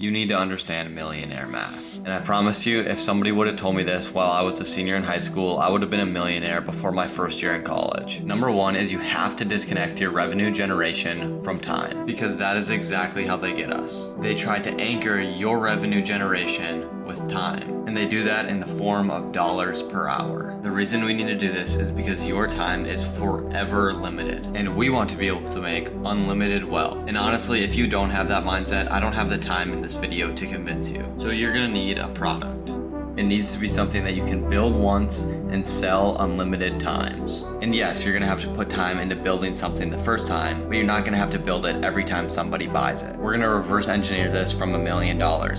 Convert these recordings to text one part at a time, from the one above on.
You need to understand millionaire math. And I promise you, if somebody would have told me this while I was a senior in high school, I would have been a millionaire before my first year in college. Number one is you have to disconnect your revenue generation from time, because that is exactly how they get us. They try to anchor your revenue generation with time, and they do that in the form of dollars per hour. The reason we need to do this is because your time is forever limited, and we want to be able to make unlimited wealth. And honestly, if you don't have that mindset, I don't have the time in this video to convince you. So you're gonna need a product. It needs to be something that you can build once and sell unlimited times. And yes, you're gonna have to put time into building something the first time, but you're not gonna have to build it every time somebody buys it. We're gonna reverse engineer this from $1 million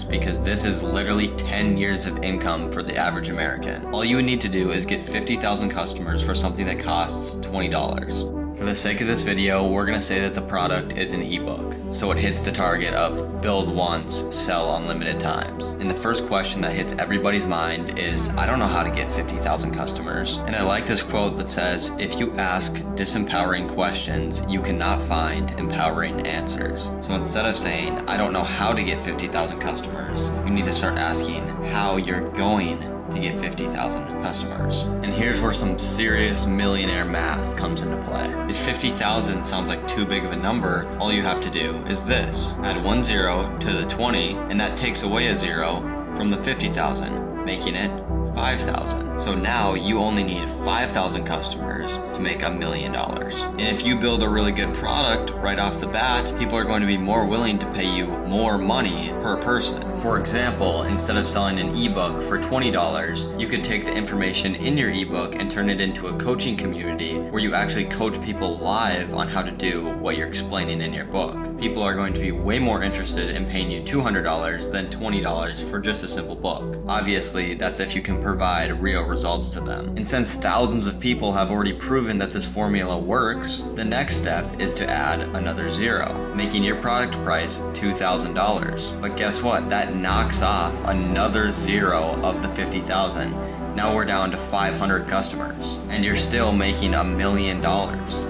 because this is literally 10 years of income for the average American. All you would need to do is get 50,000 customers for something that costs $20. For the sake of this video, we're gonna say that the product is an ebook, so it hits the target of build once, sell unlimited times. And the first question that hits everybody's mind is, I don't know how to get 50,000 customers. And I like this quote that says, if you ask disempowering questions, you cannot find empowering answers. So instead of saying, I don't know how to get 50,000 customers, you need to start asking how you're going to get 50,000 customers. And here's where some serious millionaire math comes into play. If 50,000 sounds like too big of a number, all you have to do is this. Add 1 0 to the 20, and that takes away a 0 from the 50,000, making it 5,000. So now you only need 5,000 customers to make $1 million. And if you build a really good product right off the bat, people are going to be more willing to pay you more money per person. For example, instead of selling an ebook for $20, you could take the information in your ebook and turn it into a coaching community where you actually coach people live on how to do what you're explaining in your book. People are going to be way more interested in paying you $200 than $20 for just a simple book. Obviously, that's if you can provide real results to them. And since thousands of people have already proven that this formula works, the next step is to add another 0, making your product price $2,000. But guess what? That knocks off another 0 of the 50,000. Now we're down to 500 customers, and you're still making $1 million.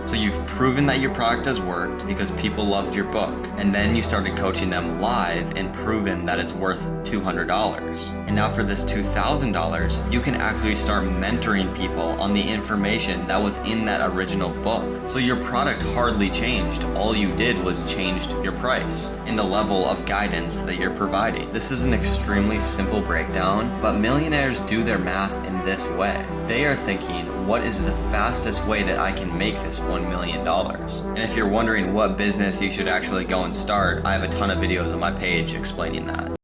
So you've proven that your product has worked because people loved your book, and then you started coaching them live and proven that it's worth $200. And now for this $2,000, you can actually start mentoring people on the information that was in that original book. So your product hardly changed. All you did was changed your price and the level of guidance that you're providing. This is an extremely simple breakdown, but millionaires do their math in this way. They are thinking, what is the fastest way that I can make this $1 million? And if you're wondering what business you should actually go and start, I have a ton of videos on my page explaining that.